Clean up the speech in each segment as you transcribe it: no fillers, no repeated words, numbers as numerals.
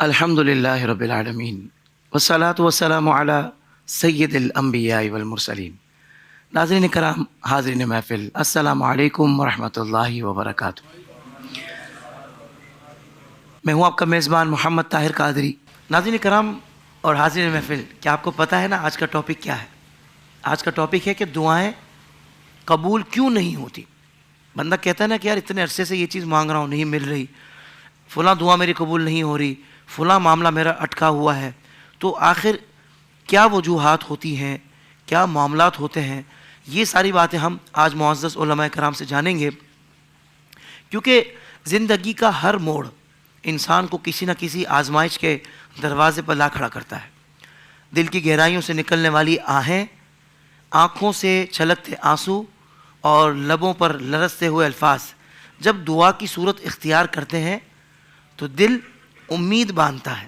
الحمدللہ رب العالمین والصلاة والسلام علی سید الانبیاء والمرسلین۔ ناظرین کرام، حاضرین محفل، السلام علیکم ورحمۃ اللہ وبرکاتہ۔ میں ہوں آپ کا میزبان محمد طاہر قادری۔ ناظرین کرام اور حاضرین محفل، کیا آپ کو پتہ ہے نا آج کا ٹاپک کیا ہے؟ آج کا ٹاپک ہے کہ دعائیں قبول کیوں نہیں ہوتی۔ بندہ کہتا ہے نا کہ یار اتنے عرصے سے یہ چیز مانگ رہا ہوں، نہیں مل رہی، فلاں دعا میری قبول نہیں ہو رہی، فلاں معاملہ میرا اٹکا ہوا ہے۔ تو آخر کیا وجوہات ہوتی ہیں، کیا معاملات ہوتے ہیں؟ یہ ساری باتیں ہم آج معزز علماء کرام سے جانیں گے، کیونکہ زندگی کا ہر موڑ انسان کو کسی نہ کسی آزمائش کے دروازے پر لا کھڑا کرتا ہے۔ دل کی گہرائیوں سے نکلنے والی آہیں، آنکھوں سے چھلکتے آنسو اور لبوں پر لرزتے ہوئے الفاظ جب دعا کی صورت اختیار کرتے ہیں تو دل امید باندھتا ہے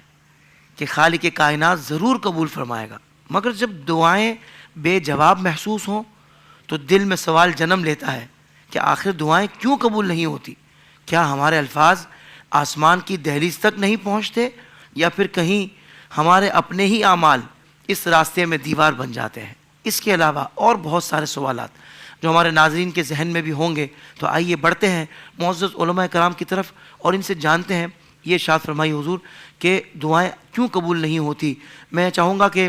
کہ خالق کائنات ضرور قبول فرمائے گا، مگر جب دعائیں بے جواب محسوس ہوں تو دل میں سوال جنم لیتا ہے کہ آخر دعائیں کیوں قبول نہیں ہوتی؟ کیا ہمارے الفاظ آسمان کی دہلیز تک نہیں پہنچتے، یا پھر کہیں ہمارے اپنے ہی اعمال اس راستے میں دیوار بن جاتے ہیں؟ اس کے علاوہ اور بہت سارے سوالات جو ہمارے ناظرین کے ذہن میں بھی ہوں گے، تو آئیے بڑھتے ہیں معزز علماء کرام کی طرف اور ان سے جانتے ہیں یہ ارشاد فرمائی حضور کہ دعائیں کیوں قبول نہیں ہوتی۔ میں چاہوں گا کہ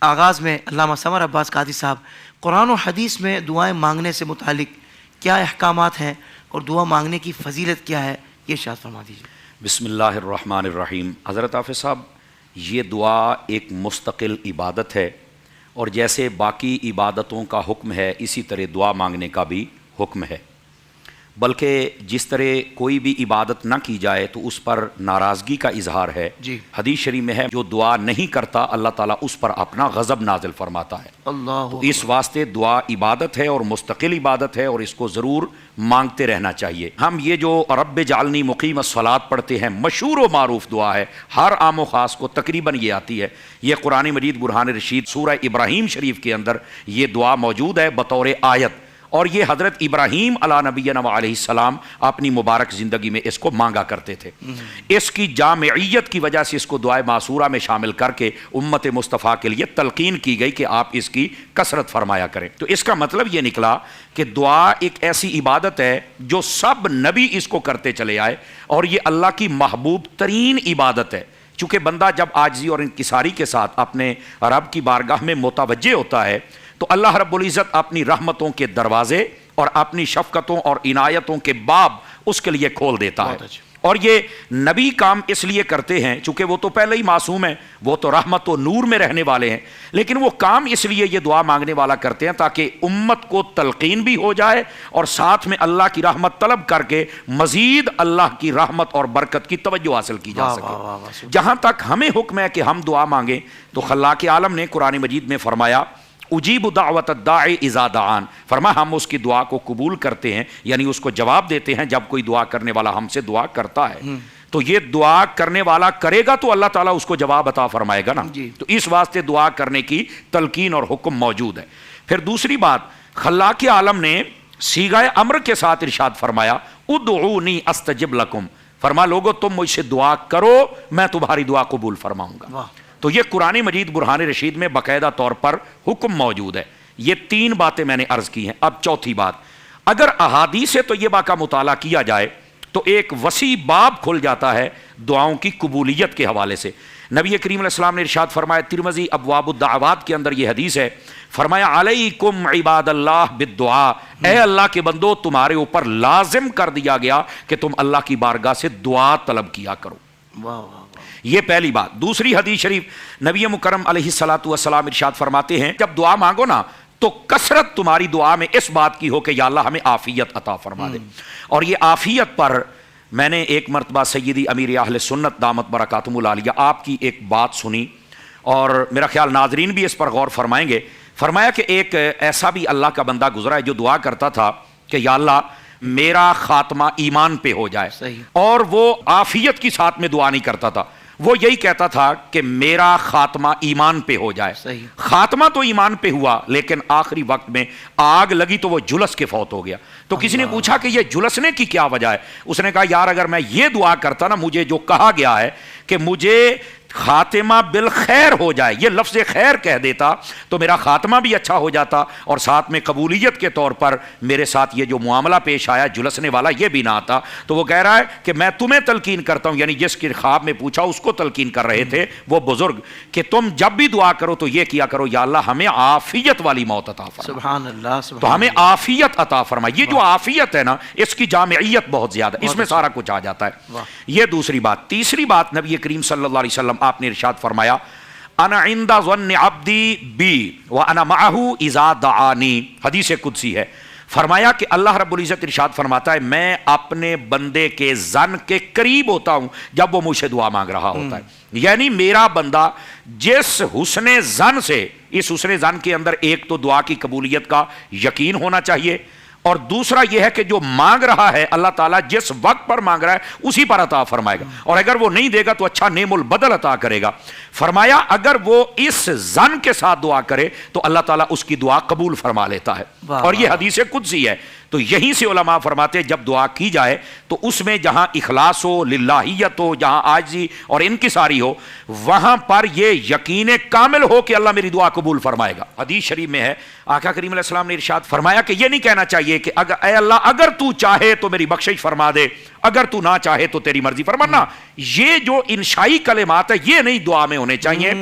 آغاز میں علامہ سمر عباس قادری صاحب قرآن و حدیث میں دعائیں مانگنے سے متعلق کیا احکامات ہیں اور دعا مانگنے کی فضیلت کیا ہے، یہ ارشاد فرما دیجیے۔ بسم اللہ الرحمن الرحیم۔ حضرت حافظ صاحب، یہ دعا ایک مستقل عبادت ہے، اور جیسے باقی عبادتوں کا حکم ہے اسی طرح دعا مانگنے کا بھی حکم ہے، بلکہ جس طرح کوئی بھی عبادت نہ کی جائے تو اس پر ناراضگی کا اظہار ہے۔ جی، حدیث شریف میں ہے جو دعا نہیں کرتا اللہ تعالیٰ اس پر اپنا غضب نازل فرماتا ہے۔ اللہ تو اس واسطے دعا عبادت ہے اور مستقل عبادت ہے، اور اس کو ضرور مانگتے رہنا چاہیے۔ ہم یہ جو رب جعلنی مقیم الصلاۃ پڑھتے ہیں، مشہور و معروف دعا ہے، ہر عام و خاص کو تقریباً یہ آتی ہے۔ یہ قرآن مجید برہان رشید سورہ ابراہیم شریف کے اندر یہ دعا موجود ہے بطور آیت، اور یہ حضرت ابراہیم علیہ نبینا علیہ السلام اپنی مبارک زندگی میں اس کو مانگا کرتے تھے۔ اس کی جامعیت کی وجہ سے اس کو دعائے معصورہ میں شامل کر کے امت مصطفیٰ کے لیے تلقین کی گئی کہ آپ اس کی کثرت فرمایا کریں۔ تو اس کا مطلب یہ نکلا کہ دعا ایک ایسی عبادت ہے جو سب نبی اس کو کرتے چلے آئے، اور یہ اللہ کی محبوب ترین عبادت ہے۔ چونکہ بندہ جب عاجزی اور انکساری کے ساتھ اپنے رب کی بارگاہ میں متوجہ ہوتا ہے تو اللہ رب العزت اپنی رحمتوں کے دروازے اور اپنی شفقتوں اور عنایتوں کے باب اس کے لیے کھول دیتا ہے۔ اور یہ نبی کام اس لیے کرتے ہیں چونکہ وہ تو پہلے ہی معصوم ہیں، وہ تو رحمت و نور میں رہنے والے ہیں، لیکن وہ کام اس لیے یہ دعا مانگنے والا کرتے ہیں تاکہ امت کو تلقین بھی ہو جائے اور ساتھ میں اللہ کی رحمت طلب کر کے مزید اللہ کی رحمت اور برکت کی توجہ حاصل کی جا سکے۔ جہاں تک ہمیں حکم ہے کہ ہم دعا مانگیں تو خلاق عالم نے قرآن مجید میں فرمایا اجیب دعوت الداعی اذا دعان، فرمایا ہم اس کی دعا کو قبول کرتے ہیں، یعنی اس کو جواب دیتے ہیں جب کوئی دعا کرنے والا ہم سے دعا کرتا ہے۔ تو یہ دعا کرنے والا کرے گا تو اللہ تعالیٰ اس کو جواب عطا فرمائے گا نا، تو اس واسطے دعا کرنے کی تلقین اور حکم موجود ہے۔ پھر دوسری بات، خلاق عالم نے صیغہ امر کے ساتھ ارشاد فرمایا ادعونی استجب لکم، فرما لوگو تم مجھ سے دعا کرو میں تمہاری دعا قبول فرماؤں گا۔ تو یہ قرآن مجید برہان رشید میں باقاعدہ طور پر حکم موجود ہے۔ یہ تین باتیں میں نے عرض کی ہیں۔ اب چوتھی بات، اگر احادیث طیبہ کا مطالعہ کیا جائے تو ایک وسیع باب کھل جاتا ہے دعاؤں کی قبولیت کے حوالے سے۔ نبی کریم علیہ السلام نے ارشاد فرمایا، ترمذی ابواب الدعوات کے اندر یہ حدیث ہے، فرمایا علیکم عباد اللہ بالدعاء، اے اللہ کے بندو تمہارے اوپر لازم کر دیا گیا کہ تم اللہ کی بارگاہ سے دعا طلب کیا کرو۔ یہ پہلی بات۔ دوسری حدیث شریف نبی مکرم علیہ الصلوۃ والسلام ارشاد فرماتے ہیں جب دعا مانگو نا تو کثرت تمہاری دعا میں اس بات کی ہو کہ یا اللہ ہمیں عافیت عطا فرما دے۔ اور یہ عافیت پر میں نے ایک مرتبہ سیدی امیر اہل سنت دامت برکاتہم العالیہ آپ کی ایک بات سنی، اور میرا خیال ناظرین بھی اس پر غور فرمائیں گے۔ فرمایا کہ ایک ایسا بھی اللہ کا بندہ گزرا ہے جو دعا کرتا تھا کہ یا اللہ میرا خاتمہ ایمان پہ ہو جائے، اور وہ عافیت کی ساتھ میں دعا نہیں کرتا تھا، وہ یہی کہتا تھا کہ میرا خاتمہ ایمان پہ ہو جائے. صحیح. خاتمہ تو ایمان پہ ہوا لیکن آخری وقت میں آگ لگی تو وہ جلس کے فوت ہو گیا. تو کسی نے پوچھا کہ یہ جلسنے کی کیا وجہ ہے؟ اس نے کہا یار اگر میں یہ دعا کرتا نا، مجھے جو کہا گیا ہے کہ مجھے خاتمہ بالخیر ہو جائے، یہ لفظ خیر کہہ دیتا تو میرا خاتمہ بھی اچھا ہو جاتا اور ساتھ میں قبولیت کے طور پر میرے ساتھ یہ جو معاملہ پیش آیا جلسنے والا یہ بھی نہ آتا. تو وہ کہہ رہا ہے کہ میں تمہیں تلقین کرتا ہوں، یعنی جس کے خواب میں پوچھا اس کو تلقین کر رہے تھے وہ بزرگ، کہ تم جب بھی دعا کرو تو یہ کیا کرو، یا اللہ ہمیں عافیت والی موت عطا فرما. سبحان اللہ. تو ہمیں عافیت عطا فرما. یہ جو عافیت ہے نا اس کی جامعیت بہت زیادہ، اس میں سارا کچھ آ جاتا ہے. یہ دوسری بات. تیسری بات نبی کریم صلی اللہ علیہ وسلم آپ نے ارشاد فرمایا انا عند ظن عبدی بی وانا معہ اذا دعانی. حدیث قدسی ہے. فرمایا کہ اللہ رب العزت ارشاد فرماتا ہے میں اپنے بندے کے ظن کے قریب ہوتا ہوں جب وہ مجھ سے دعا مانگ رہا ہوتا ہے. یعنی میرا بندہ جس حسن ظن سے، اس حسن ظن کے اندر ایک تو دعا کی قبولیت کا یقین ہونا چاہیے، اور دوسرا یہ ہے کہ جو مانگ رہا ہے اللہ تعالیٰ جس وقت پر مانگ رہا ہے اسی پر عطا فرمائے گا، اور اگر وہ نہیں دے گا تو اچھا نعم البدل عطا کرے گا. فرمایا اگر وہ اس ظن کے ساتھ دعا کرے تو اللہ تعالیٰ اس کی دعا قبول فرما لیتا ہے. اور یہ حدیث قدسی ہے. تو یہیں سے علماء فرماتے ہیں جب دعا کی جائے تو اس میں جہاں اخلاص ہو، للہیت ہو، جہاں عاجزی اور انکساری ہو، وہاں پر یہ یقین کامل ہو کہ اللہ میری دعا قبول فرمائے گا. حدیث شریف میں ہے آقا کریم علیہ السلام نے ارشاد فرمایا کہ یہ نہیں کہنا چاہیے کہ اے اللہ اگر تو چاہے تو میری بخشش فرما دے، اگر تو نہ چاہے تو تیری مرضی فرمانا. یہ جو انشائی کلمات ہے یہ نہیں دعا میں ہونے چاہیے،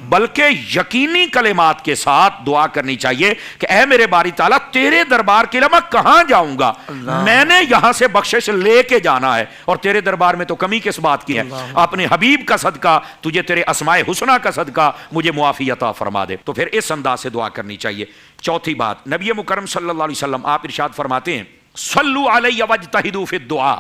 بلکہ یقینی کلمات کے ساتھ دعا کرنی چاہیے کہ اے میرے باری تعالیٰ تیرے دربار کے لیے میں کہاں جاؤں گا، میں نے یہاں سے بخشش لے کے جانا ہے، اور تیرے دربار میں تو کمی کس بات کی ہے. اپنے حبیب کا صدقہ، تجھے تیرے اسماء حسنہ کا صدقہ مجھے معافی عطا فرما دے. تو پھر اس انداز سے دعا کرنی چاہیے. چوتھی بات، نبی مکرم صلی اللہ علیہ وسلم آپ ارشاد فرماتے ہیں صلو علی واجتہدوا فی الدعاء.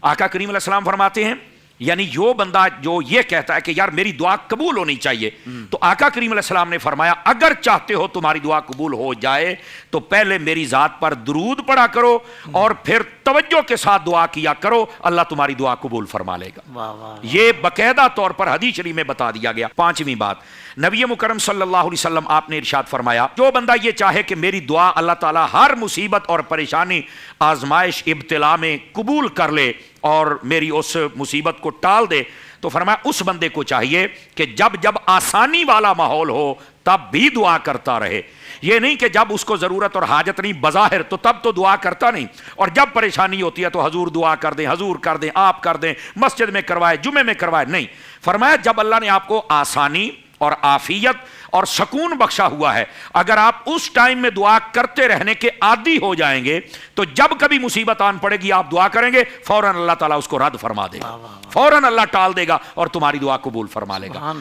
آقا کریم علیہ السلام فرماتے ہیں یعنی جو بندہ جو یہ کہتا ہے کہ یار میری دعا قبول ہونی چاہیے، تو آقا کریم علیہ السلام نے فرمایا اگر چاہتے ہو تمہاری دعا قبول ہو جائے تو پہلے میری ذات پر درود پڑھا کرو اور پھر توجہ کے ساتھ دعا کیا کرو، اللہ تمہاری دعا قبول فرما لے گا. یہ باقاعدہ طور پر حدیث شریف میں بتا دیا گیا. پانچویں بات، نبی مکرم صلی اللہ علیہ وسلم آپ نے ارشاد فرمایا جو بندہ یہ چاہے کہ میری دعا اللہ تعالیٰ ہر مصیبت اور پریشانی، آزمائش، ابتلا میں قبول کر لے اور میری اس مصیبت کو ٹال دے، تو فرمایا اس بندے کو چاہیے کہ جب جب آسانی والا ماحول ہو تب بھی دعا کرتا رہے. یہ نہیں کہ جب اس کو ضرورت اور حاجت نہیں بظاہر تو تب تو دعا کرتا نہیں، اور جب پریشانی ہوتی ہے تو حضور دعا کر دیں، حضور کر دیں، آپ کر دیں، مسجد میں کروائے، جمعے میں کروائے. نہیں، فرمایا جب اللہ نے آپ کو آسانی اور عافیت اور سکون بخشا ہوا ہے، اگر آپ اس ٹائم میں دعا کرتے رہنے کے عادی ہو جائیں گے تو جب کبھی مصیبت آن پڑے گی آپ دعا کریں گے فوراً اللہ تعالیٰ اس کو رد فرما دے گا، فوراً اللہ ٹال دے گا اور تمہاری دعا قبول فرما لے گا.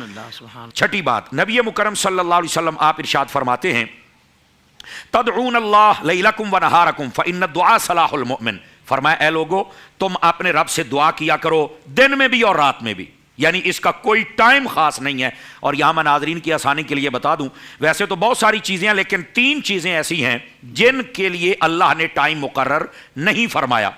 چھٹی بات، نبی مکرم صلی اللہ علیہ وسلم آپ ارشاد فرماتے ہیں تدعون اللہ لیلکم و نہارکم فإن الدعاء صلاح المؤمن. فرمایا اے لوگو تم اپنے رب سے دعا کیا کرو دن میں بھی اور رات میں بھی، یعنی اس کا کوئی ٹائم خاص نہیں ہے. اور یہاں میں ناظرین کی آسانی کے لیے بتا دوں، ویسے تو بہت ساری چیزیں ہیں لیکن 3 چیزیں ایسی ہیں جن کے لیے اللہ نے ٹائم مقرر نہیں فرمایا.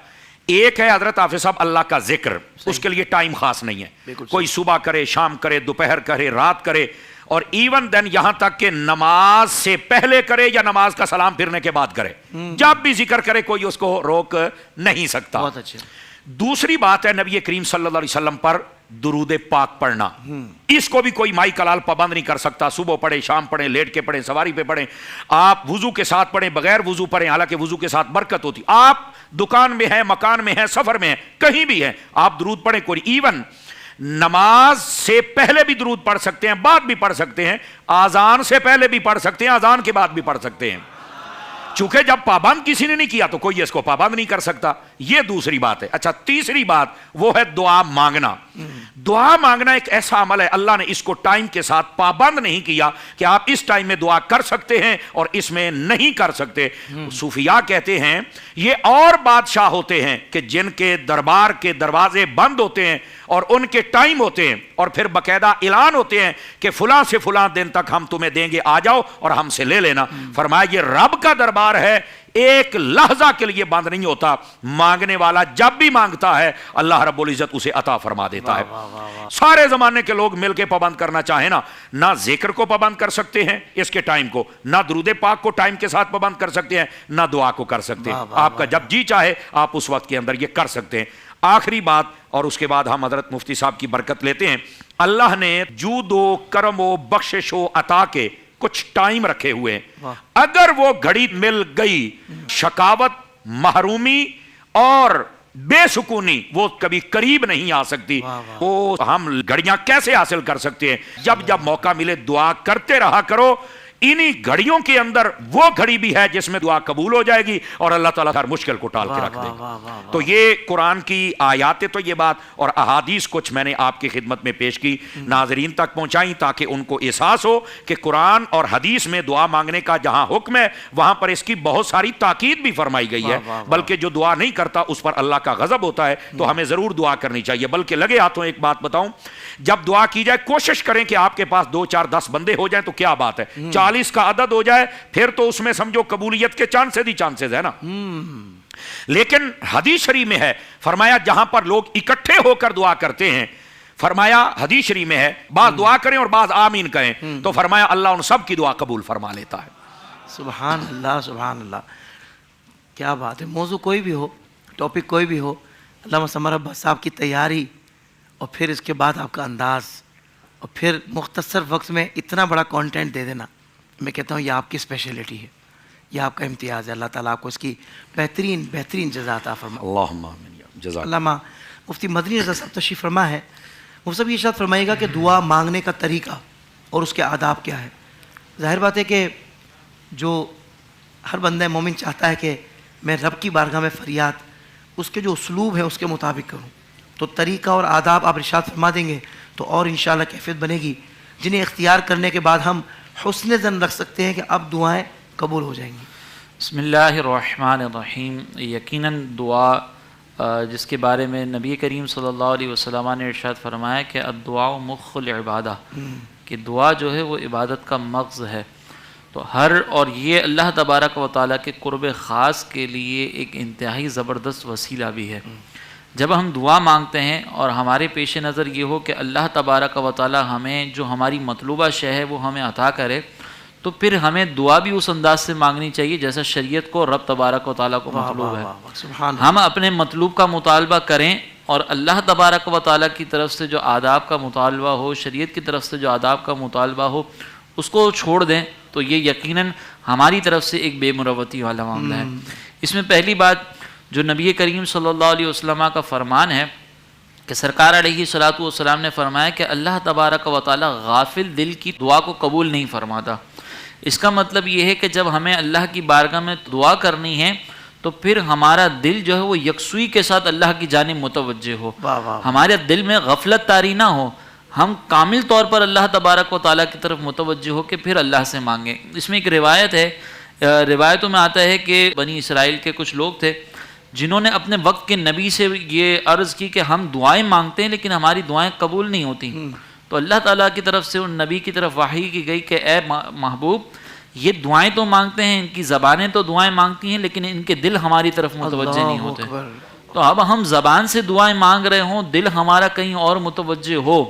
ایک ہے حضرت حافظ صاحب اللہ کا ذکر، اس کے لیے ٹائم خاص نہیں ہے، کوئی صبح کرے، شام کرے، دوپہر کرے، رات کرے، اور ایون دین یہاں تک کہ نماز سے پہلے کرے یا نماز کا سلام پھرنے کے بعد کرے، جب بھی ذکر کرے کوئی اس کو روک نہیں سکتا. بہت اچھا. دوسری بات ہے نبی کریم صلی اللہ علیہ وسلم پر درود پاک پڑھنا. اس کو بھی کوئی مائی کلال پابند نہیں کر سکتا. صبح پڑھیں، شام پڑھیں، لیٹ کے پڑھیں، سواری پہ پڑھیں، آپ وضو کے ساتھ پڑھیں، بغیر وضو پڑھیں، حالانکہ وضو کے ساتھ برکت ہوتی. آپ دکان میں ہیں، مکان میں ہیں، سفر میں ہیں، کہیں بھی ہیں، آپ درود پڑھیں. کوئی ایون نماز سے پہلے بھی درود پڑھ سکتے ہیں، بعد بھی پڑھ سکتے ہیں، آذان سے پہلے بھی پڑھ سکتے ہیں، آذان کے بعد بھی پڑھ سکتے ہیں. چونکہ جب پابند کسی نے نہیں کیا تو کوئی اس کو پابند نہیں کر سکتا. یہ دوسری بات ہے. اچھا، تیسری بات وہ ہے دعا مانگنا. دعا مانگنا ایک ایسا عمل ہے اللہ نے اس کو ٹائم کے ساتھ پابند نہیں کیا کہ آپ اس ٹائم میں دعا کر سکتے ہیں اور اس میں نہیں کر سکتے. صوفیاء کہتے ہیں یہ اور بادشاہ ہوتے ہیں کہ جن کے دربار کے دروازے بند ہوتے ہیں اور ان کے ٹائم ہوتے ہیں اور پھر باقاعدہ اعلان ہوتے ہیں کہ فلاں سے فلاں دن تک ہم تمہیں دیں گے، آ جاؤ اور ہم سے لے لینا. فرمایا یہ رب کا دربار ہے، ایک لحظہ کے لیے بند نہیں ہوتا. مانگنے والا جب بھی مانگتا ہے اللہ رب العزت اسے عطا فرما دیتا ہے. سارے زمانے کے لوگ مل کے پابند کرنا چاہیں نا، نہ ذکر کو پابند کر سکتے ہیں اس کے ٹائم کو، نہ درود پاک کو ٹائم کے ساتھ پابند کر سکتے ہیں، نہ دعا کو کر سکتے ہیں. آپ کا جب جی چاہے آپ اس وقت کے اندر یہ کر سکتے ہیں. آخری بات، اور اس کے بعد ہم حضرت مفتی صاحب کی برکت لیتے ہیں. اللہ نے جود و کرم و بخشش و عطا کے کچھ ٹائم رکھے ہوئے ہیں. اگر وہ گھڑی مل گئی، شکاوت، محرومی اور بے سکونی وہ کبھی قریب نہیں آ سکتی. وہ ہم گھڑیاں کیسے حاصل کر سکتے ہیں؟ جب جب موقع ملے دعا کرتے رہا کرو. انہی گھڑیوں کے اندر وہ گھڑی بھی ہے جس میں دعا قبول ہو جائے گی اور اللہ تعالیٰ ہر مشکل کو ٹال کے رکھ دے گا. تو یہ قرآن کی آیات تو یہ بات، اور احادیث کچھ میں نے آپ کی خدمت میں پیش کی، ناظرین تک پہنچائیں تاکہ ان کو احساس ہو کہ قرآن اور حدیث میں دعا مانگنے کا جہاں حکم ہے وہاں پر اس کی بہت ساری تاکید بھی فرمائی گئی ہے. بلکہ جو دعا نہیں کرتا اس پر اللہ کا غضب ہوتا ہے. تو ہمیں ضرور دعا کرنی چاہیے. بلکہ لگے ہاتھوں ایک بات بتاؤں، جب دعا کی جائے کوشش کریں کہ آپ کے پاس 2 4 10 بندے ہو جائیں تو کیا بات ہے، 40 کا عدد ہو جائے پھر تو اس میں سمجھو قبولیت کے چانسز ہی چانسز ہے نا. لیکن حدیث شریف میں ہے فرمایا جہاں پر لوگ اکٹھے ہو کر دعا کرتے ہیں، فرمایا حدیث شریف میں ہے بعض دعا کریں اور بعض آمین کہیں، تو فرمایا اللہ ان سب کی دعا قبول فرما لیتا ہے. سبحان اللہ سبحان اللہ، کیا بات ہے. موضوع کوئی بھی ہو، ٹاپک کوئی بھی ہو، علامہ سمر عباس صاحب کی تیاری اور پھر اس کے بعد آپ کا انداز اور پھر مختصر وقت میں اتنا بڑا کانٹینٹ دے دینا، میں کہتا ہوں یہ آپ کی اسپیشلٹی ہے، یہ آپ کا امتیاز ہے. اللہ تعالیٰ آپ کو اس کی بہترین بہترین جزا عطا فرمائے. اللہم آمین. جزاک. علامہ مفتی مدنی رضا صاحب تشریف فرما ہے. وہ سب یہ ارشاد فرمائے گا کہ دعا مانگنے کا طریقہ اور اس کے آداب کیا ہے. ظاہر بات ہے کہ جو ہر بندہ مومن چاہتا ہے کہ میں رب کی بارگاہ میں فریاد اس کے جو اسلوب ہے اس کے مطابق کروں، تو طریقہ اور آداب آپ ارشاد فرما دیں گے تو اور انشاءاللہ کیفیت بنے گی جنہیں اختیار کرنے کے بعد ہم حسن ظن رکھ سکتے ہیں کہ اب دعائیں قبول ہو جائیں گی. بسم اللہ الرحمن الرحیم. یقیناً دعا جس کے بارے میں نبی کریم صلی اللہ علیہ وسلم نے ارشاد فرمایا کہ الدعاء مخ العبادہ، کہ دعا جو ہے وہ عبادت کا مغز ہے. تو اور یہ اللہ تبارک و تعالیٰ کے قرب خاص کے لیے ایک انتہائی زبردست وسیلہ بھی ہے. جب ہم دعا مانگتے ہیں اور ہمارے پیش نظر یہ ہو کہ اللہ تبارک و تعالیٰ ہمیں جو ہماری مطلوبہ شے ہے وہ ہمیں عطا کرے، تو پھر ہمیں دعا بھی اس انداز سے مانگنی چاہیے جیسا شریعت کو رب تبارک و تعالیٰ کو مطلوب ہے. ہم اپنے مطلوب کا مطالبہ کریں اور اللہ تبارک و تعالیٰ کی طرف سے جو آداب کا مطالبہ ہو، شریعت کی طرف سے جو آداب کا مطالبہ ہو اس کو چھوڑ دیں، تو یہ یقیناً ہماری طرف سے ایک بے مروتی والا معاملہ ہے. اس میں پہلی بات جو نبی کریم صلی اللہ علیہ وسلم کا فرمان ہے کہ سرکار علیہ الصلوۃ والسلام نے فرمایا کہ اللہ تبارک و تعالیٰ غافل دل کی دعا کو قبول نہیں فرماتا. اس کا مطلب یہ ہے کہ جب ہمیں اللہ کی بارگاہ میں دعا کرنی ہے تو پھر ہمارا دل جو ہے وہ یکسوئی کے ساتھ اللہ کی جانب متوجہ ہو، ہمارے دل میں غفلت طاری نہ ہو، ہم کامل طور پر اللہ تبارک و تعالیٰ کی طرف متوجہ ہو کے پھر اللہ سے مانگیں. اس میں ایک روایت ہے، روایتوں میں آتا ہے کہ بنی اسرائیل کے کچھ لوگ تھے جنہوں نے اپنے وقت کے نبی سے یہ عرض کی کہ ہم دعائیں مانگتے ہیں لیکن ہماری دعائیں قبول نہیں ہوتی. تو اللہ تعالیٰ کی طرف سے ان نبی کی طرف وحی کی گئی کہ اے محبوب، یہ دعائیں تو مانگتے ہیں، ان کی زبانیں تو دعائیں مانگتی ہیں لیکن ان کے دل ہماری طرف متوجہ نہیں ہوتے. تو اب ہم زبان سے دعائیں مانگ رہے ہوں، دل ہمارا کہیں اور متوجہ ہو،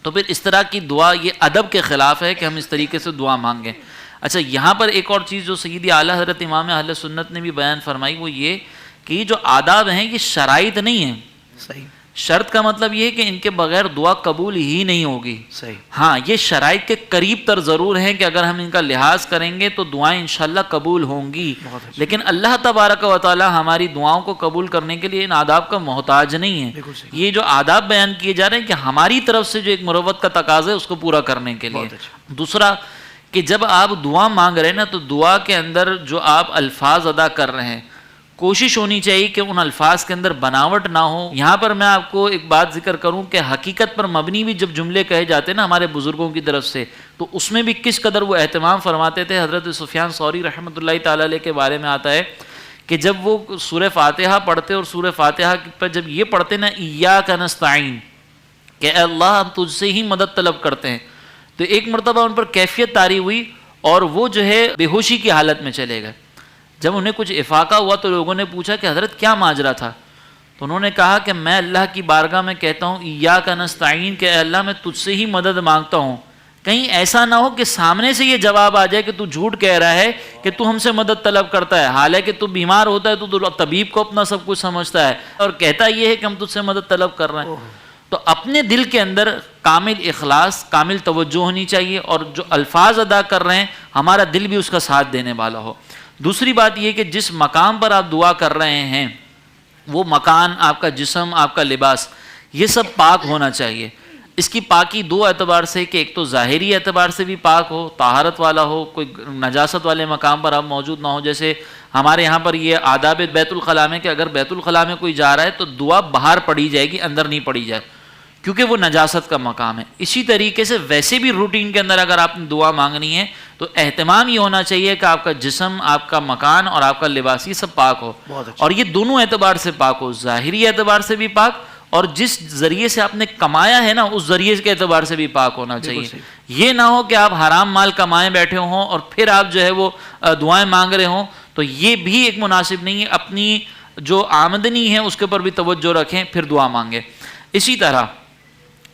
تو پھر اس طرح کی دعا یہ ادب کے خلاف ہے کہ ہم اس طریقے سے دعا مانگیں. اچھا، یہاں پر ایک اور چیز جو سیدی اعلیٰ حضرت امام اہل سنت نے بھی بیان فرمائی وہ یہ کہ یہ جو آداب ہیں یہ شرائط نہیں ہیں. صحیح. شرط کا مطلب یہ ہے کہ ان کے بغیر دعا قبول ہی نہیں ہوگی. صحیح. ہاں، یہ شرائط کے قریب تر ضرور ہیں کہ اگر ہم ان کا لحاظ کریں گے تو دعائیں انشاءاللہ قبول ہوں گی. لیکن اللہ تبارک و تعالی ہماری دعاؤں کو قبول کرنے کے لیے ان آداب کا محتاج نہیں ہے. یہ جو آداب بیان کیے جا رہے ہیں کہ ہماری طرف سے جو ایک مروت کا تقاضا ہے اس کو پورا کرنے کے لیے. دوسرا کہ جب آپ دعا مانگ رہے ہیں نا تو دعا کے اندر جو آپ الفاظ ادا کر رہے ہیں کوشش ہونی چاہیے کہ ان الفاظ کے اندر بناوٹ نہ ہو. یہاں پر میں آپ کو ایک بات ذکر کروں کہ حقیقت پر مبنی بھی جب جملے کہے جاتے ہیں نا ہمارے بزرگوں کی طرف سے تو اس میں بھی کس قدر وہ اہتمام فرماتے تھے. حضرت سفیان ثوری رحمۃ اللہ تعالی علیہ کے بارے میں آتا ہے کہ جب وہ سورہ فاتحہ پڑھتے اور سورہ فاتحہ پر جب یہ پڑھتے نا ایاک نستعین کہ اے اللہ ہم تجھ سے ہی مدد طلب کرتے ہیں، تو ایک مرتبہ ان پر کیفیت طاری ہوئی اور وہ جو ہے بے ہوشی کی حالت میں چلے گئے. جب انہیں کچھ افاقہ ہوا تو لوگوں نے پوچھا کہ حضرت کیا ماجرا تھا؟ تو انہوں نے کہا کہ میں اللہ کی بارگاہ میں کہتا ہوں ایاک نستعین، کہ اے اللہ میں تجھ سے ہی مدد مانگتا ہوں، کہیں ایسا نہ ہو کہ سامنے سے یہ جواب آ جائے کہ تو جھوٹ کہہ رہا ہے کہ تو ہم سے مدد طلب کرتا ہے، حالانکہ تو بیمار ہوتا ہے تو طبیب کو اپنا سب کچھ سمجھتا ہے اور کہتا یہ ہے کہ ہم تجھ سے مدد طلب کر رہے ہیں۔ تو اپنے دل کے اندر کامل اخلاص، کامل توجہ ہونی چاہیے، اور جو الفاظ ادا کر رہے ہیں ہمارا دل بھی اس کا ساتھ دینے والا ہو۔ دوسری بات یہ کہ جس مقام پر آپ دعا کر رہے ہیں وہ مکان، آپ کا جسم، آپ کا لباس، یہ سب پاک ہونا چاہیے۔ اس کی پاکی دو اعتبار سے، کہ ایک تو ظاہری اعتبار سے بھی پاک ہو، طہارت والا ہو، کوئی نجاست والے مقام پر آپ موجود نہ ہو۔ جیسے ہمارے یہاں پر یہ آداب بیت الخلاء میں کہ اگر بیت الخلاء میں کوئی جا رہا ہے تو دعا باہر پڑھی جائے گی، اندر نہیں پڑھی جائے، کیونکہ وہ نجاست کا مقام ہے۔ اسی طریقے سے ویسے بھی روٹین کے اندر اگر آپ نے دعا مانگنی ہے تو اہتمام یہ ہونا چاہیے کہ آپ کا جسم، آپ کا مکان اور آپ کا لباس یہ سب پاک ہو، اور یہ دونوں اعتبار سے پاک ہو، ظاہری اعتبار سے بھی پاک، اور جس ذریعے سے آپ نے کمایا ہے نا اس ذریعے کے اعتبار سے بھی پاک ہونا چاہیے۔ یہ نہ ہو کہ آپ حرام مال کمائے بیٹھے ہوں اور پھر آپ جو ہے وہ دعائیں مانگ رہے ہوں، تو یہ بھی ایک مناسب نہیں ہے۔ اپنی جو آمدنی ہے اس کے اوپر بھی توجہ رکھیں، پھر دعا مانگیں۔ اسی طرح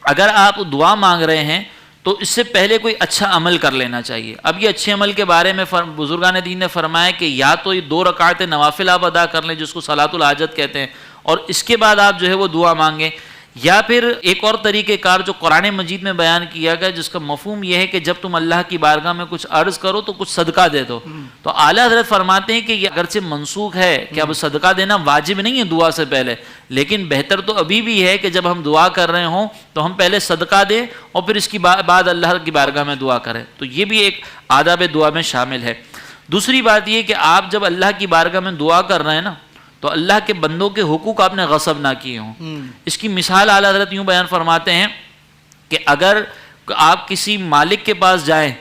اگر آپ دعا مانگ رہے ہیں تو اس سے پہلے کوئی اچھا عمل کر لینا چاہیے۔ اب یہ اچھے عمل کے بارے میں بزرگان دین نے فرمایا کہ یا تو یہ 2 رکعت نوافل آپ ادا کر لیں جس کو صلاۃ الحاجت کہتے ہیں، اور اس کے بعد آپ جو ہے وہ دعا مانگیں، یا پھر ایک اور طریقہ کار جو قرآن مجید میں بیان کیا گیا جس کا مفہوم یہ ہے کہ جب تم اللہ کی بارگاہ میں کچھ عرض کرو تو کچھ صدقہ دے دو۔ تو اعلیٰ حضرت فرماتے ہیں کہ یہ اگرچہ منسوخ ہے کہ اب صدقہ دینا واجب نہیں ہے دعا سے پہلے، لیکن بہتر تو ابھی بھی ہے کہ جب ہم دعا کر رہے ہوں تو ہم پہلے صدقہ دیں اور پھر اس کی بعد اللہ کی بارگاہ میں دعا کریں۔ تو یہ بھی ایک آداب دعا میں شامل ہے۔ دوسری بات یہ کہ آپ جب اللہ کی بارگاہ میں دعا کر رہے ہیں نا تو اللہ کے بندوں کے حقوق آپ نے غصب نہ کیے ہوں۔ اس کی مثال اعلیٰ حضرت یوں بیان فرماتے ہیں کہ اگر آپ کسی مالک کے پاس جائیں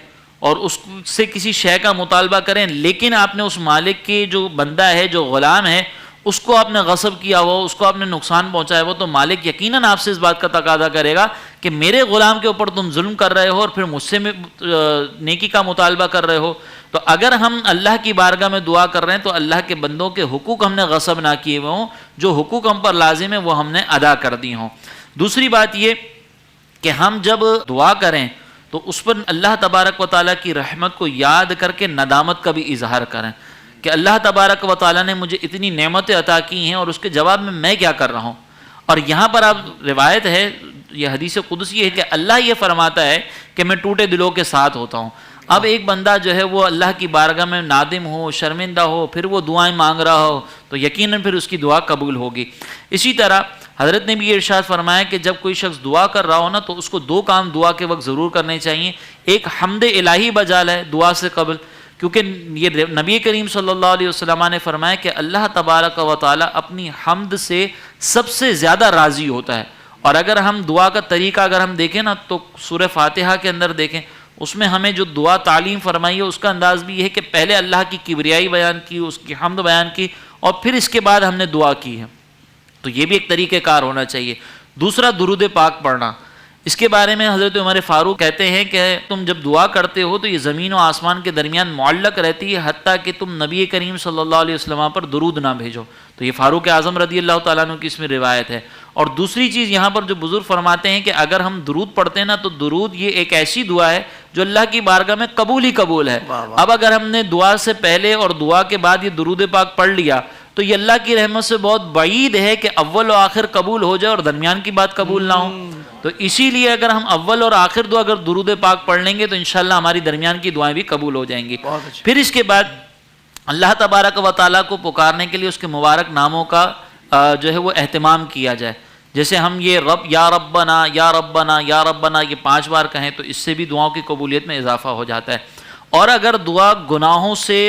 اور اس سے کسی شے کا مطالبہ کریں، لیکن آپ نے اس مالک کے جو بندہ ہے، جو غلام ہے، اس کو آپ نے غصب کیا ہوا، اس کو آپ نے نقصان پہنچایا ہوا، تو مالک یقیناً آپ سے اس بات کا تقاضا کرے گا کہ میرے غلام کے اوپر تم ظلم کر رہے ہو اور پھر مجھ سے نیکی کا مطالبہ کر رہے ہو۔ تو اگر ہم اللہ کی بارگاہ میں دعا کر رہے ہیں تو اللہ کے بندوں کے حقوق ہم نے غصب نہ کیے ہوئے ہوں، جو حقوق ہم پر لازم ہیں وہ ہم نے ادا کر دی ہوں۔ دوسری بات یہ کہ ہم جب دعا کریں تو اس پر اللہ تبارک و تعالیٰ کی رحمت کو یاد کر کے ندامت کا بھی اظہار کریں کہ اللہ تبارک و تعالیٰ نے مجھے اتنی نعمتیں عطا کی ہیں اور اس کے جواب میں کیا کر رہا ہوں۔ اور یہاں پر اب روایت ہے، یہ حدیث قدسی ہے کہ اللہ یہ فرماتا ہے کہ میں ٹوٹے دلوں کے ساتھ ہوتا ہوں۔ اب ایک بندہ جو ہے وہ اللہ کی بارگاہ میں نادم ہو، شرمندہ ہو، پھر وہ دعائیں مانگ رہا ہو تو یقیناً پھر اس کی دعا قبول ہوگی۔ اسی طرح حضرت نے بھی یہ ارشاد فرمایا کہ جب کوئی شخص دعا کر رہا ہو نا تو اس کو 2 کام دعا کے وقت ضرور کرنے چاہیے۔ ایک حمد الہی بجا لائے دعا سے قبل، کیونکہ یہ نبی کریم صلی اللہ علیہ وسلم نے فرمایا کہ اللہ تبارک و تعالیٰ اپنی حمد سے سب سے زیادہ راضی ہوتا ہے۔ اور اگر ہم دعا کا طریقہ اگر ہم دیکھیں نا تو سورہ فاتحہ کے اندر دیکھیں، اس میں ہمیں جو دعا تعلیم فرمائی ہے اس کا انداز بھی یہ ہے کہ پہلے اللہ کی کبریائی بیان کی، اس کی حمد بیان کی، اور پھر اس کے بعد ہم نے دعا کی ہے۔ تو یہ بھی ایک طریقہ کار ہونا چاہیے۔ دوسرا درود پاک پڑھنا، اس کے بارے میں حضرت عمر فاروق کہتے ہیں کہ تم جب دعا کرتے ہو تو یہ زمین و آسمان کے درمیان معلق رہتی ہے حتیٰ کہ تم نبی کریم صلی اللہ علیہ وسلم پر درود نہ بھیجو۔ تو یہ فاروق اعظم رضی اللہ تعالیٰ عنہ کی اس میں روایت ہے۔ اور دوسری چیز یہاں پر جو بزرگ فرماتے ہیں کہ اگر ہم درود پڑھتے ہیں نا تو درود یہ ایک ایسی دعا ہے جو اللہ کی بارگاہ میں قبول ہی قبول ہے۔ اب اگر ہم نے دعا سے پہلے اور دعا کے بعد یہ درود پاک پڑھ لیا تو یہ اللہ کی رحمت سے بہت بعید ہے کہ اول و آخر قبول ہو جائے اور درمیان کی بات قبول نہ ہو۔ تو اسی لیے اگر ہم اول اور آخر دعا اگر درود پاک پڑھ لیں گے تو انشاءاللہ ہماری درمیان کی دعائیں بھی قبول ہو جائیں گی۔ پھر اس کے بعد اللہ تبارک و تعالیٰ کو پکارنے کے لیے اس کے مبارک ناموں کا جو ہے وہ اہتمام کیا جائے۔ جیسے ہم یہ رب یا ربنا یا ربنا یا ربنا یہ 5 بار کہیں تو اس سے بھی دعاؤں کی قبولیت میں اضافہ ہو جاتا ہے۔ اور اگر دعا گناہوں سے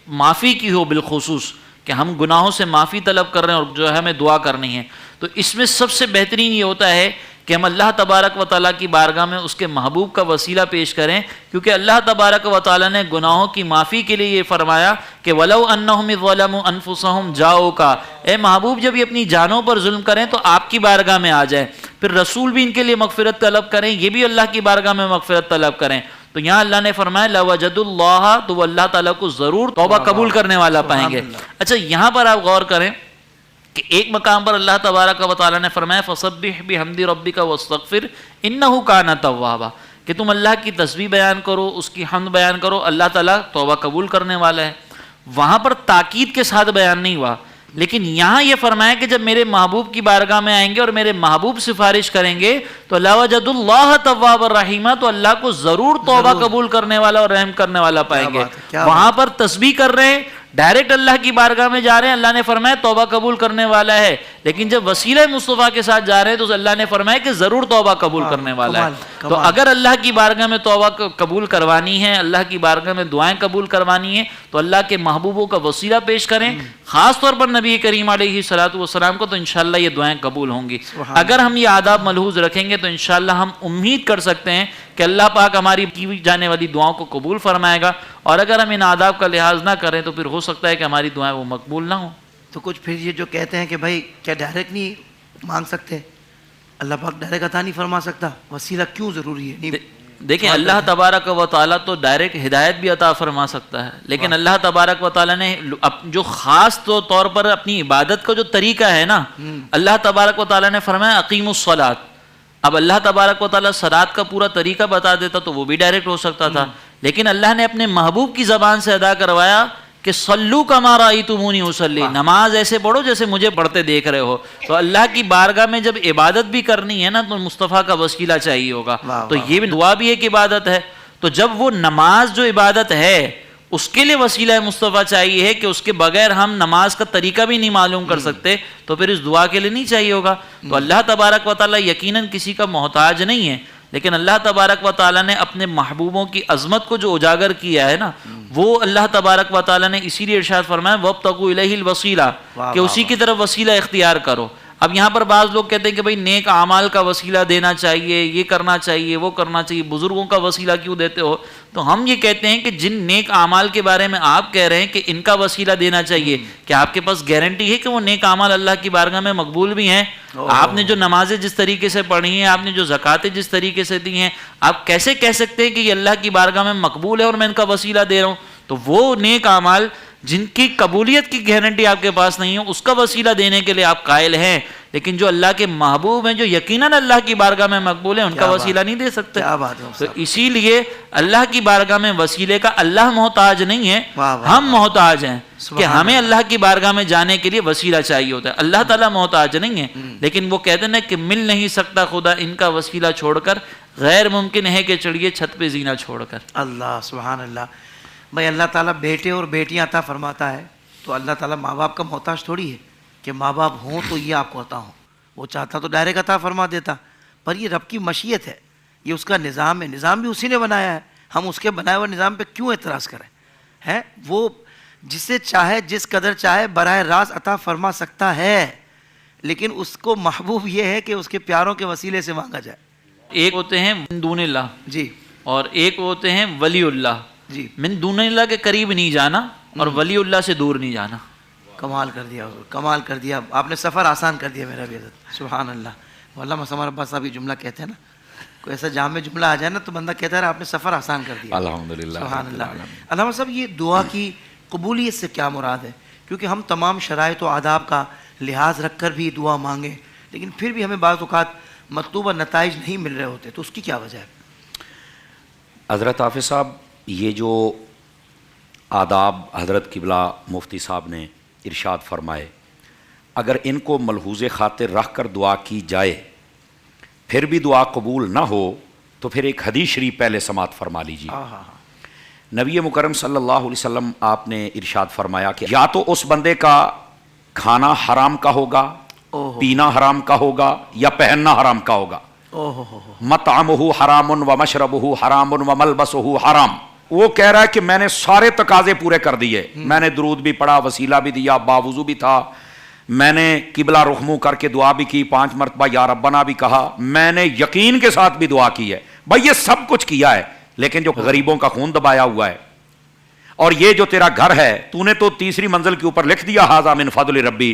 معافی کی ہو بالخصوص کہ ہم گناہوں سے معافی طلب کر رہے ہیں اور جو ہے ہمیں دعا کرنی ہے تو اس میں سب سے بہترین یہ ہوتا ہے کہ ہم اللہ تبارک و تعالیٰ کی بارگاہ میں اس کے محبوب کا وسیلہ پیش کریں، کیونکہ اللہ تبارک و تعالیٰ نے گناہوں کی معافی کے لیے یہ فرمایا کہ وَلَوْ أَنَّهُمْ ظَلَمُوا أَنفُسَهُمْ جَاءُوكَ، اے محبوب جب یہ اپنی جانوں پر ظلم کریں تو آپ کی بارگاہ میں آ جائیں، پھر رسول بھی ان کے لیے مغفرت طلب کریں، یہ بھی اللہ کی بارگاہ میں مغفرت طلب کریں۔ تو یہاں اللہ نے فرمایا لَوَجَدُ اللَّهَ، تو وہ اللہ تعالیٰ کو ضرور توبہ قبول کرنے والا پائیں گے. اچھا یہاں پر آپ غور کریں کہ ایک مقام پر اللہ تبارک و تعالیٰ نے فرمایا فَسَبِّحْ بِحَمْدِ رَبِّكَ وَاسْتَغْفِرْ إِنَّهُ كَانَ تَوَّابًا، کہ تم اللہ کی تسبیح بیان کرو، اس کی حمد بیان کرو، اللہ تعالیٰ توبہ قبول کرنے والا ہے. وہاں پر تاکید کے ساتھ بیان نہیں ہوا، لیکن یہاں یہ فرمایا کہ جب میرے محبوب کی بارگاہ میں آئیں گے اور میرے محبوب سفارش کریں گے تو لَوَجَدُ اللَّهَ تَوَّابًا رَحِيمًا، تو اللہ کو ضرور توبہ قبول کرنے والا اور رحم کرنے والا پائیں گے. وہاں پر تسبیح کر رہے ہیں، ڈائریکٹ اللہ کی بارگاہ میں جا رہے ہیں، اللہ نے فرمایا توبہ قبول کرنے والا ہے، لیکن جب وسیلہ مصطفیٰ کے ساتھ جا رہے ہیں تو اللہ نے فرمایا کہ ضرور توبہ قبول کرنے والا ہے. تو اگر اللہ کی بارگاہ میں توبہ قبول کروانی ہے، اللہ کی بارگاہ میں دعائیں قبول کروانی ہے، تو اللہ کے محبوبوں کا وسیلہ پیش کریں، خاص طور پر نبی کریم علیہ الصلوۃ والسلام کو، تو انشاءاللہ یہ دعائیں قبول ہوں گی. اگر ہم یہ آداب ملحوظ رکھیں گے تو انشاءاللہ ہم امید کر سکتے ہیں کہ اللہ پاک ہماری کی جانے والی دعاؤں کو قبول فرمائے گا، اور اگر ہم ان آداب کا لحاظ نہ کریں تو پھر ہو سکتا ہے کہ ہماری دعائیں وہ مقبول نہ ہوں. تو کچھ پھر یہ جو کہتے ہیں کہ بھائی کیا ڈائریکٹ نہیں مانگ سکتے، اللہ پاک ڈائریکٹ عطا نہیں فرما سکتا، وسیلہ کیوں ضروری ہے؟ دیکھیں اللہ تبارک و تعالیٰ تو ڈائریکٹ ہدایت بھی عطا فرما سکتا ہے، لیکن اللہ تبارک و تعالیٰ نے جو خاص طور پر اپنی عبادت کا جو طریقہ ہے نا، اللہ تبارک و تعالیٰ نے فرمایا اقیموا الصلاۃ. اب اللہ تبارک و تعالیٰ صلاۃ کا پورا طریقہ بتا دیتا تو وہ بھی ڈائریکٹ ہو سکتا تھا، لیکن اللہ نے اپنے محبوب کی زبان سے ادا کروایا کہ صلو کما رأیتمونی اصلی، نماز ایسے پڑھو جیسے مجھے پڑھتے دیکھ رہے ہو. تو اللہ کی بارگاہ میں جب عبادت بھی کرنی ہے نا تو مصطفیٰ کا وسیلہ چاہیے ہوگا. تو یہ بھی دعا بھی ایک عبادت ہے. تو جب وہ نماز جو عبادت ہے اس کے لیے وسیلہ مصطفیٰ چاہیے ہے کہ اس کے بغیر ہم نماز کا طریقہ بھی نہیں معلوم کر سکتے، تو پھر اس دعا کے لیے نہیں چاہیے ہوگا. تو اللہ تبارک و تعالیٰ یقیناً کسی کا محتاج نہیں ہے، لیکن اللہ تبارک و تعالیٰ نے اپنے محبوبوں کی عظمت کو جو اجاگر کیا ہے نا، وہ اللہ تبارک و تعالیٰ نے اسی لیے ارشاد فرمایا وَابْتَغُوا إِلَيْهِ الْوَسِيلَةَ، کہ اسی کی طرف وسیلہ اختیار کرو. اب یہاں پر بعض لوگ کہتے ہیں کہ بھئی نیک اعمال کا وسیلہ دینا چاہیے، یہ کرنا چاہیے، وہ کرنا چاہیے، بزرگوں کا وسیلہ کیوں دیتے ہو؟ تو ہم یہ کہتے ہیں کہ جن نیک اعمال کے بارے میں آپ کہہ رہے ہیں کہ ان کا وسیلہ دینا چاہیے، کیا آپ کے پاس گارنٹی ہے کہ وہ نیک اعمال اللہ کی بارگاہ میں مقبول بھی ہیں؟ آپ نے جو نمازیں جس طریقے سے پڑھی ہیں، آپ نے جو زکاتیں جس طریقے سے دی ہیں، آپ کیسے کہہ سکتے ہیں کہ یہ اللہ کی بارگاہ میں مقبول ہے اور میں ان کا وسیلہ دے رہا ہوں؟ تو وہ نیک اعمال جن کی قبولیت کی گارنٹی آپ کے پاس نہیں ہے، اس کا وسیلہ دینے کے لیے آپ قائل ہیں، لیکن جو اللہ کے محبوب ہیں جو یقیناً اللہ کی بارگاہ میں مقبول ہیں ان کا وسیلہ نہیں دے سکتے. تو اسی لیے اللہ کی بارگاہ میں وسیلے کا اللہ محتاج نہیں ہے، ہم محتاج ہیں کہ ہمیں اللہ کی بارگاہ میں جانے کے لیے وسیلہ چاہیے ہوتا ہے. اللہ تعالیٰ محتاج نہیں ہے، لیکن وہ کہتے ہیں کہ مل نہیں سکتا خدا ان کا وسیلہ چھوڑ کر، غیر ممکن ہے کہ چڑھیے چھت پہ زینہ چھوڑ کر. اللہ سبحان اللہ. بھائی اللہ تعالیٰ بیٹے اور بیٹیاں عطا فرماتا ہے، تو اللہ تعالیٰ ماں باپ کا محتاج تھوڑی ہے کہ ماں باپ ہوں تو یہ آپ کو عطا ہوں. وہ چاہتا تو ڈائریکٹ عطا فرما دیتا، پر یہ رب کی مشیت ہے، یہ اس کا نظام ہے، نظام بھی اسی نے بنایا ہے. ہم اس کے بنائے ہوئے نظام پہ کیوں اعتراض کریں؟ ہے وہ جسے چاہے جس قدر چاہے براہ راست عطا فرما سکتا ہے، لیکن اس کو محبوب یہ ہے کہ اس کے پیاروں کے وسیلے سے مانگا جائے. ایک ہوتے ہیں من دون اللہ جی، اور ایک ہوتے ہیں ولی اللہ. جی، من دون اللہ کے قریب نہیں جانا اور ولی اللہ سے دور نہیں جانا. کمال کر دیا حضور، کمال کر دیا. آپ نے سفر آسان کر دیا میرا بھی حضرت. سبحان اللہ. علامہ سمر عباس صاحب یہ جملہ کہتے ہیں نا، کوئی ایسا جامع جملہ آ جائے نا تو بندہ کہتا ہے آپ نے سفر آسان کر دیا. الحمدللہ. سبحان اللہ. علامہ صاحب یہ دعا کی قبولیت سے کیا مراد ہے؟ کیونکہ ہم تمام شرائط و آداب کا لحاظ رکھ کر بھی دعا مانگیں، لیکن پھر بھی ہمیں بعض اوقات مطلوبہ نتائج نہیں مل رہے ہوتے، تو اس کی کیا وجہ ہے؟ حضرت حافظ صاحب، یہ جو آداب حضرت قبلہ مفتی صاحب نے ارشاد فرمائے، اگر ان کو ملحوظ خاطر رکھ کر دعا کی جائے پھر بھی دعا قبول نہ ہو تو پھر ایک حدیث شریف پہلے سماعت فرما لیجیے. نبی مکرم صلی اللہ علیہ وسلم آپ نے ارشاد فرمایا کہ یا تو اس بندے کا کھانا حرام کا ہوگا، پینا حرام کا ہوگا، یا پہننا حرام کا ہوگا. مطعمہ حرام و مشربہ حرام و ملبسہ حرام. وہ کہہ رہا ہے کہ میں نے سارے تقاضے پورے کر دیے، میں نے درود بھی پڑھا، وسیلہ بھی دیا، باوضو بھی تھا، میں نے قبلہ رخ منہ کر کے دعا بھی کی، 5 مرتبہ یا ربنا بھی کہا، میں نے یقین کے ساتھ بھی دعا کی ہے. بھائی یہ سب کچھ کیا ہے، لیکن جو غریبوں کا خون دبایا ہوا ہے، اور یہ جو تیرا گھر ہے تو نے تو تیسری منزل کے اوپر لکھ دیا ھذا من فضل ربی،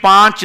5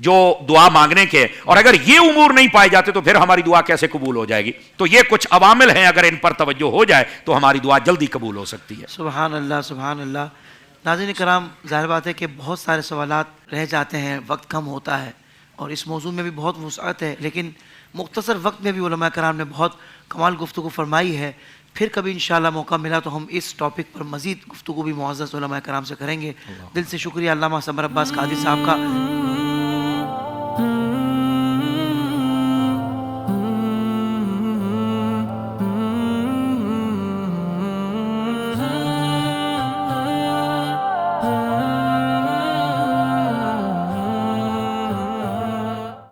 جو دعا مانگنے کے، اور اگر یہ امور نہیں پائے جاتے تو پھر ہماری دعا کیسے قبول ہو جائے گی؟ تو یہ کچھ عوامل ہیں، اگر ان پر توجہ ہو جائے تو ہماری دعا جلدی قبول ہو سکتی ہے۔ سبحان اللہ سبحان اللہ۔ ناظرین کرام، ظاہر بات ہے کہ بہت سارے سوالات رہ جاتے ہیں، وقت کم ہوتا ہے، اور اس موضوع میں بھی بہت وسعت ہے، لیکن مختصر وقت میں بھی علماء کرام نے بہت کمال گفتگو فرمائی ہے۔ پھر کبھی انشاءاللہ موقع ملا تو ہم اس ٹاپک پر مزید گفتگو بھی معزز علماء کرام سے کریں گے۔ دل سے شکریہ علامہ سمر عباس قادری صاحب کا۔